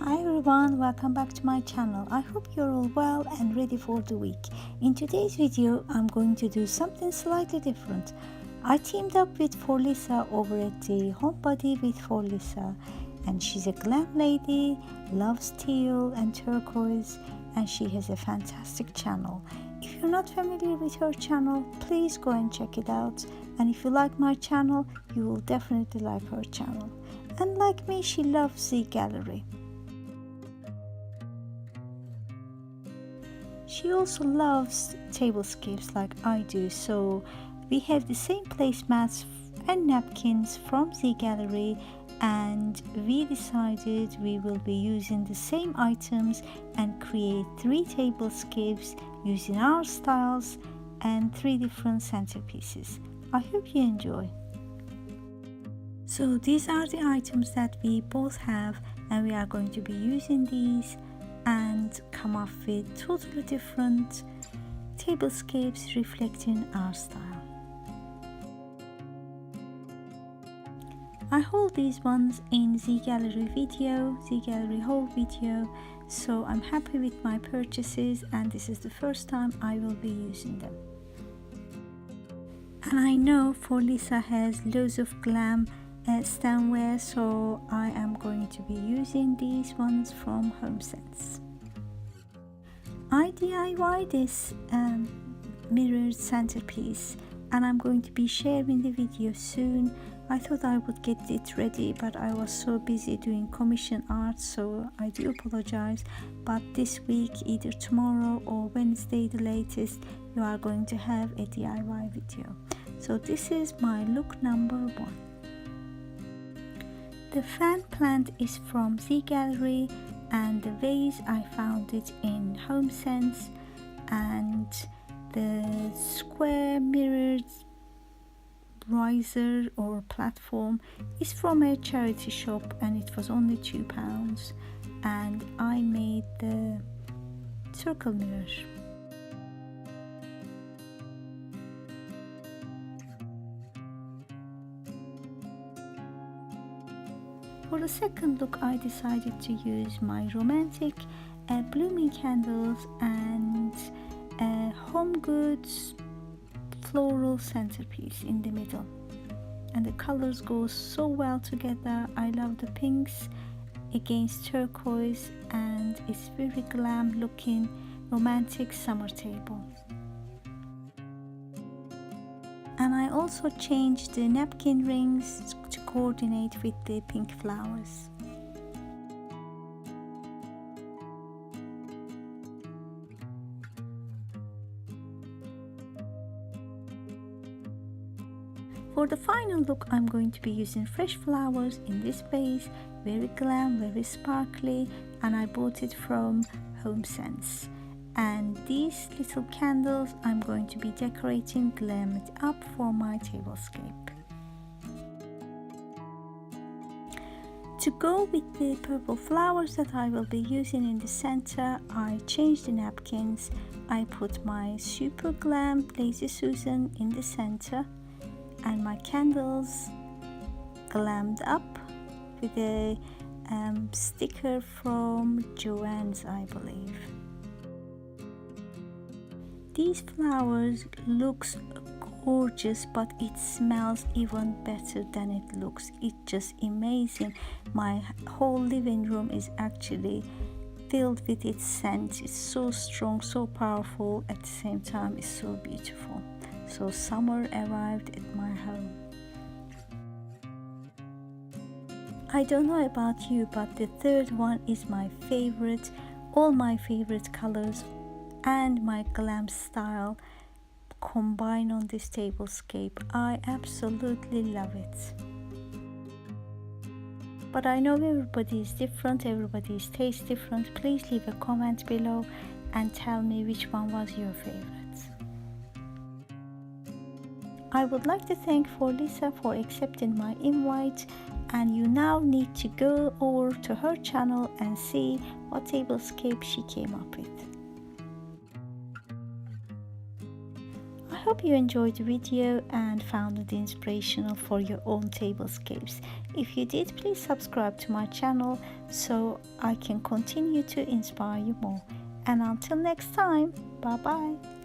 Hi everyone, welcome back to my channel. I hope you're all well and ready for the week. In today's video, I'm going to do something slightly different. I teamed up with Forlisa over at the Homebody with Forlisa, and she's a glam lady, loves teal and turquoise, and she has a fantastic channel. If you're not familiar with her channel, please go and check it out. And if you like my channel, you will definitely like her channel. And like me, she loves the Gallerie. She also loves tablescapes like I do, so we have the same placemats and napkins from the Gallerie, and we decided we will be using the same items and create 3 tablescapes using our styles and 3 different centerpieces. I hope you enjoy. So these are the items that we both have, and we are going to be using these and come up with totally different tablescapes reflecting our style. I hold these ones in the Gallerie video, the Gallerie haul video, so I'm happy with my purchases, and this is the first time I will be using them. And I know Forlisa has loads of glam stemware, so I am going to be using these ones from HomeSense. I DIY this mirrored centerpiece, and I'm going to be sharing the video soon. I thought I would get it ready, but I was so busy doing commission art, so I do apologize. But this week, either tomorrow or Wednesday the latest, you are going to have a DIY video. So this is my look number 1. The fan plant is from the Gallerie, and the vase I found it in HomeSense, and the square mirrored riser or platform is from a charity shop, and it was only £2, and I made the circle mirror. For the second look, I decided to use my romantic blooming candles and Home Goods floral centerpiece in the middle, and the colors go so well together. I love the pinks against turquoise, and it's very glam looking romantic summer table. And I also changed the napkin rings to coordinate with the pink flowers. For the final look, I'm going to be using fresh flowers in this vase, very glam, very sparkly, and I bought it from HomeSense. And these little candles I'm going to be decorating, glam it up for my tablescape. To go with the purple flowers that I will be using in the center, I changed the napkins. I put my super glam Lazy Susan in the center, and my candles glammed up with a sticker from Joann's, I believe. These flowers looks gorgeous, but it smells even better than it looks. It's just amazing. My whole living room is actually filled with its scent. It's so strong, so powerful, at the same time it's so beautiful. So summer arrived at my home. I don't know about you, but the third one is my favorite. All my favorite colors and my glam style combine on this tablescape. I absolutely love it. But I know everybody is different, everybody's taste different. Please leave a comment below and tell me which one was your favorite. I would like to thank Forlisa for accepting my invite, and you now need to go over to her channel and see what tablescape she came up with. I hope you enjoyed the video and found it inspirational for your own tablescapes. If you did, please subscribe to my channel so I can continue to inspire you more. And until next time, bye bye.